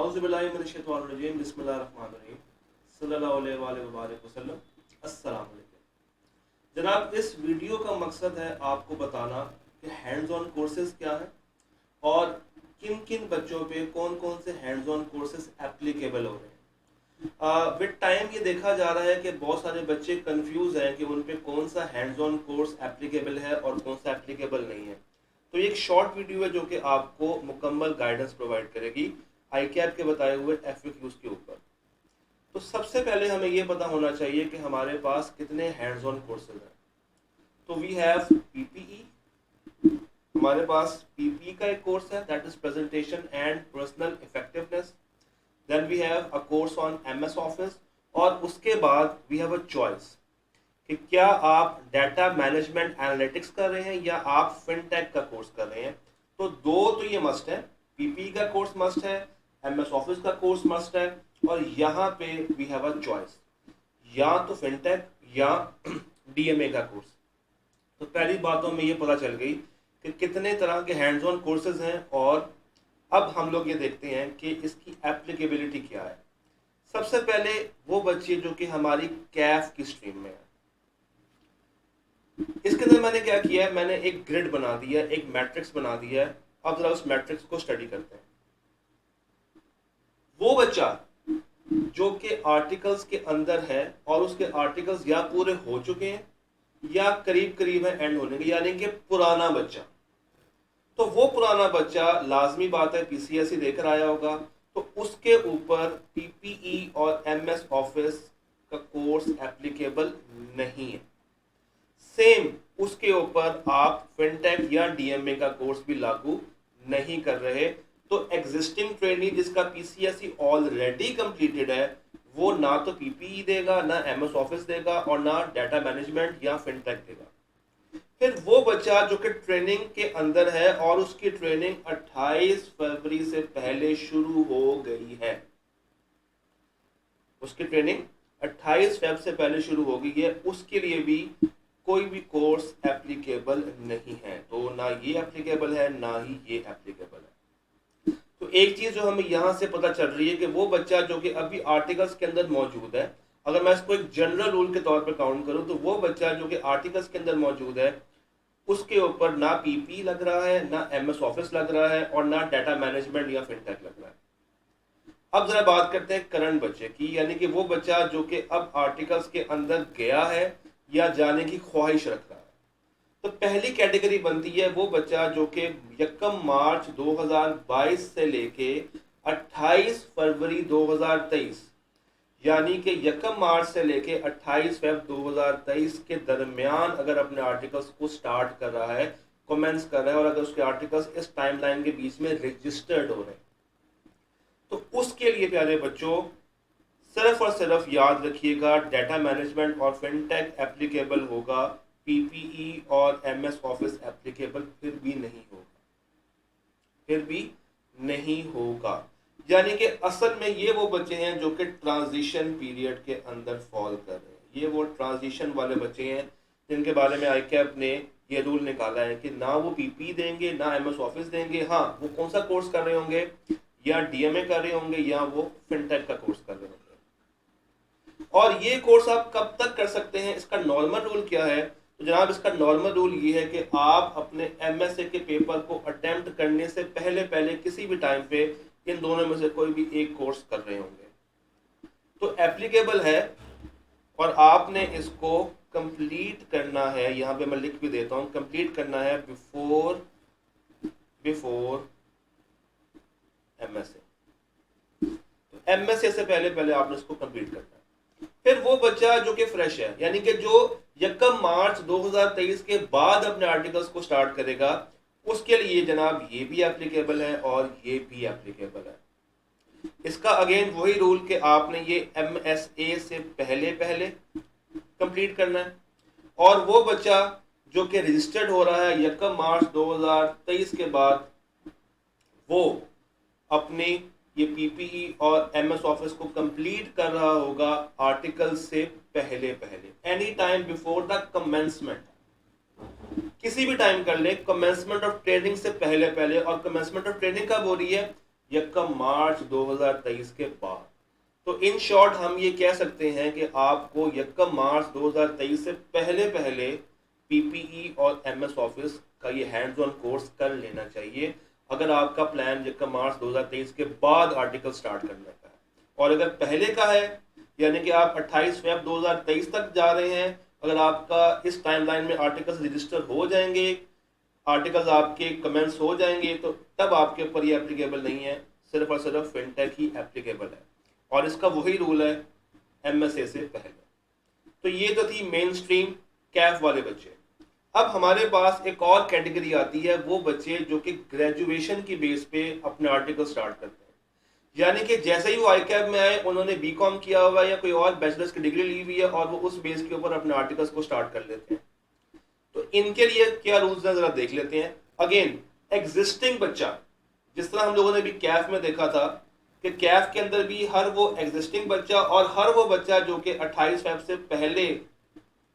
औज़ुबिल्लाहिमिनश्शैतानिर्रजीम बिस्मिल्लाहिर्रहमानिर्रहीम सल्लल्लाहु अलैहि वसल्लम अस्सलाम वालेकुम। जनाब, इस वीडियो का मकसद है आपको बताना कि हैंड्स ऑन कोर्सेज क्या है और किन किन बच्चों पे कौन कौन से हैंड्स ऑन कोर्सेज एप्लीकेबल हो रहे हैं। विद टाइम ये देखा जा रहा है कि बहुत सारे बच्चे कंफ्यूज हैं कि उन पे कौन सा हैंड्स ऑन कोर्स एप्लीकेबल है और कौन सा एप्लीकेबल नहीं है। तो ये एक शॉर्ट वीडियो है जो कि आपको मुकम्मल गाइडेंस प्रोवाइड करेगी ICAP के बताए हुए FAQs के ऊपर। तो सबसे पहले हमें यह पता होना चाहिए कि हमारे पास कितने हैंड्स ऑन कोर्सेज हैं। तो वी हैव PPE, हमारे पास PPE का एक कोर्स है, that is presentation and personal effectiveness. Then we have a course on MS office और उसके बाद वी हैव अ चॉइस कि क्या आप डाटा मैनेजमेंट एनालिटिक्स कर रहे हैं या आप फिनटेक का कोर्स कर रहे हैं। तो दो तो ये मस्ट है, PPE का कोर्स मस्ट है, MS ऑफिस का कोर्स मस्ट है और यहाँ पे वी हैव अ चॉइस, या तो फिनटेक या DMA का कोर्स। तो पहली बातों में ये पता चल गई कि कितने तरह के हैंड्स ऑन कोर्सेज हैं और अब हम लोग ये देखते हैं कि इसकी एप्लीकेबिलिटी क्या है। सबसे पहले वो बच्चे जो कि हमारी कैफ की स्ट्रीम में है, इसके अंदर मैंने क्या किया है, मैंने एक ग्रिड बना दिया, एक मैट्रिक्स बना दिया है। अब जरा उस मैट्रिक्स को स्टडी करते हैं। वो बच्चा जो कि आर्टिकल्स के अंदर है और उसके आर्टिकल्स या पूरे हो चुके हैं या करीब करीब है एंड होने के, यानी कि पुराना बच्चा, तो वो पुराना बच्चा लाजमी बात है PCSE देकर आया होगा, तो उसके ऊपर PPE और MS ऑफिस का कोर्स एप्लीकेबल नहीं है। सेम उसके ऊपर आप फिनटेक या DMA का कोर्स भी लागू नहीं कर रहे। तो एग्जिस्टिंग ट्रेनी जिसका PCSE ऑलरेडी कंप्लीटेड है वो ना तो PPE देगा, ना MS ऑफिस देगा और ना डाटा मैनेजमेंट या फिनटेक देगा। फिर वो बच्चा जो कि ट्रेनिंग के अंदर है और उसकी ट्रेनिंग 28 फरवरी से पहले शुरू हो गई है, उसकी ट्रेनिंग 28 फेब से पहले शुरू हो गई है, उसके लिए भी कोई भी कोर्स एप्लीकेबल नहीं है। तो ना ये एप्लीकेबल है ना ही ये एप्लीकेबल है। तो एक चीज जो हमें यहां से पता चल रही है कि वो बच्चा जो कि अभी आर्टिकल्स के अंदर मौजूद है, अगर मैं इसको एक जनरल रूल के तौर पर काउंट करूं, तो वो बच्चा जो कि आर्टिकल्स के अंदर मौजूद है उसके ऊपर ना PPE लग रहा है, ना MS ऑफिस लग रहा है और ना डाटा मैनेजमेंट या फिनटेक लग रहा है। अब जरा बात करते हैं करंट बच्चे की, यानी कि वो बच्चा जो कि अब आर्टिकल्स के अंदर गया है या जाने की ख्वाहिश रख रहा है। तो पहली कैटेगरी बनती है वो बच्चा जो कि 1 मार्च 2022 से लेके 28 फरवरी 2023, यानी कि 1 मार्च से लेके 28 फेब 2023 के दरमियान अगर अपने आर्टिकल्स को स्टार्ट कर रहा है, कमेंस कर रहा है और अगर उसके आर्टिकल्स इस टाइमलाइन के बीच में रजिस्टर्ड हो रहे हैं, तो उसके लिए प्यारे बच्चों सिर्फ और सिर्फ याद रखिएगा डाटा मैनेजमेंट और फिनटेक एप्लीकेबल होगा, PPE और MS ऑफिस एप्लीकेबल फिर भी नहीं होगा, फिर भी नहीं होगा। यानी कि असल में ये वो बच्चे हैं जो कि ट्रांजिशन पीरियड के अंदर फॉल कर रहे हैं। ये वो ट्रांजिशन वाले बच्चे हैं जिनके बारे में ICAP ने ये रूल निकाला है कि ना वो PPE देंगे ना MS ऑफिस देंगे। हाँ, वो कौन सा कोर्स कर रहे होंगे, या DMA कर रहे होंगे या वो फिनटेक का कोर्स कर रहे होंगे। और ये कोर्स आप कब तक कर सकते हैं, इसका नॉर्मल रूल क्या है? तो जनाब, इसका नॉर्मल रूल ये है कि आप अपने MSA के पेपर को अटेम्प्ट करने से पहले पहले किसी भी टाइम पे इन दोनों में से कोई भी एक कोर्स कर रहे होंगे तो एप्लीकेबल है और आपने इसको कंप्लीट करना है। यहां पे मैं लिख भी देता हूं, कंप्लीट करना है बिफोर MSA। तो MSA से पहले पहले आपने इसको कंप्लीट करना है। फिर वो बच्चा जो कि फ्रेश है, यानी कि जो 1 मार्च 2023 के बाद अपने आर्टिकल्स को स्टार्ट करेगा, उसके लिए जनाब ये भी एप्लीकेबल है और ये भी एप्लीकेबल है। इसका अगेन वही रूल कि आपने ये MSA से पहले पहले कंप्लीट करना है। और वो बच्चा जो कि रजिस्टर्ड हो रहा है 1 मार्च 2023 के बाद, वो अपने ये PPE और MS ऑफिस को कंप्लीट कर रहा होगा आर्टिकल से पहले पहले, any time before the commencement. किसी भी टाइम कर ले, कमेंसमेंट ऑफ ट्रेनिंग से पहले पहले। और कमेंसमेंट ऑफ ट्रेनिंग कब हो रही है? 1 मार्च 2023 के बाद। तो इन शॉर्ट हम ये कह सकते हैं कि आपको 1 मार्च 2023 से पहले पहले पीपीई और एमएस ऑफिस का ये हैंड्स ऑन कोर्स कर लेना चाहिए, अगर आपका प्लान 1 मार्च 2023 के बाद आर्टिकल स्टार्ट करने का है। और अगर पहले का है, यानी कि आप 28 फरवरी 2023 तक जा रहे हैं, अगर आपका इस टाइमलाइन में आर्टिकल्स रजिस्टर हो जाएंगे, आर्टिकल्स आपके कमेंट्स हो जाएंगे, तो तब आपके ऊपर ये एप्लीकेबल नहीं है, सिर्फ और सिर्फ फिनटेक ही एप्लीकेबल है। और इसका वही रूल है एमएसए से पहले। तो ये तो थी मेन स्ट्रीम कैफ वाले बच्चे। अब हमारे पास एक और कैटेगरी आती है, वो बच्चे जो कि ग्रेजुएशन की बेस पे अपने आर्टिकल स्टार्ट करते हैं, यानी कि जैसे ही वो आई कैब में आए, उन्होंने बीकॉम किया हुआ है या कोई और बैचलर्स की डिग्री ली हुई है, और वो उस बेस के ऊपर अपने आर्टिकल्स को स्टार्ट कर लेते हैं। तो इनके लिए क्या रूल्स हैं जरा देख लेते हैं। अगेन एग्जिस्टिंग बच्चा, जिस तरह हम लोगों ने भी कैफ में देखा था कि कैफ के अंदर भी हर वो एग्जिस्टिंग बच्चा और हर वो बच्चा जो कि 28 फरवरी से पहले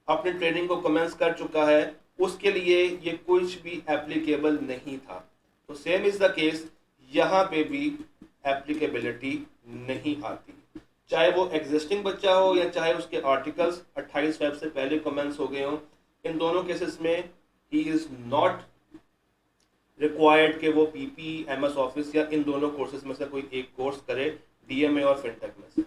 अपनी ट्रेनिंग को कमेंस कर चुका है, उसके लिए ये कुछ भी एप्लीकेबल नहीं था। तो सेम इज द केस, यहाँ पे भी एप्लीकेबिलिटी नहीं आती, चाहे वो एग्जिस्टिंग बच्चा हो या चाहे उसके आर्टिकल्स 28 फरवरी से पहले कमेंस हो गए हों। इन दोनों केसेस में ही इज नॉट रिक्वायर्ड कि वो पीपी एमएस ऑफिस या इन दोनों कोर्सेज में से कोई एक कोर्स करे, डीएमए और फिनटेक में से।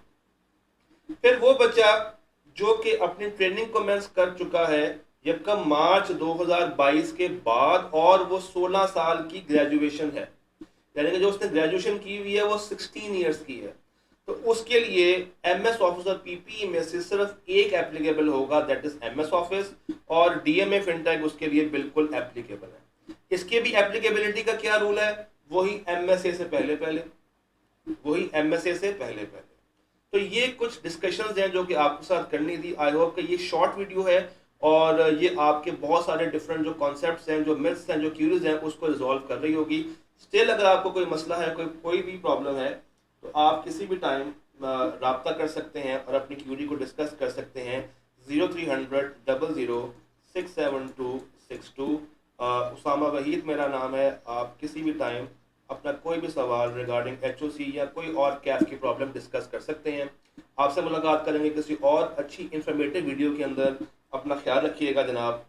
फिर वो बच्चा जो कि अपनी ट्रेनिंग कमेंस कर चुका है 1 मार्च 2022 के बाद, और वो 16 साल की ग्रेजुएशन है, यानी कि जो उसने ग्रेजुएशन की हुई है वो 16 ईयर्स की है, तो उसके लिए एमएस ऑफिस और पीपीई में से सिर्फ एक एप्लीकेबल होगा, दैट इज एमएस ऑफिस, और डीएमए फिनटेक उसके लिए बिल्कुल एप्लीकेबल है। इसके भी एप्लीकेबिलिटी का क्या रूल है, वही एमएसए से पहले पहले, वही एमएसए से पहले पहले। तो ये कुछ डिस्कशंस हैं जो कि आपके साथ करनी थी। आई होप कि ये शॉर्ट वीडियो है और ये आपके बहुत सारे डिफरेंट जो कॉन्सेप्ट्स हैं, जो मिथ्स हैं, जो क्यूरीज हैं, उसको रिजॉल्व कर रही होगी। स्टिल अगर आपको कोई मसला है, कोई भी प्रॉब्लम है, तो आप किसी भी टाइम राब्ता कर सकते हैं और अपनी क्यूरी को डिस्कस कर सकते हैं। 0300 00 67262। उसामा वहीद मेरा नाम है। आप किसी भी टाइम अपना कोई भी सवाल रिगार्डिंग एचओसी या कोई और कैफ की प्रॉब्लम डिस्कस कर सकते हैं। आपसे मुलाकात करेंगे किसी और अच्छी इंफॉर्मेटिव वीडियो के अंदर। अपना ख्याल रखिएगा जनाब।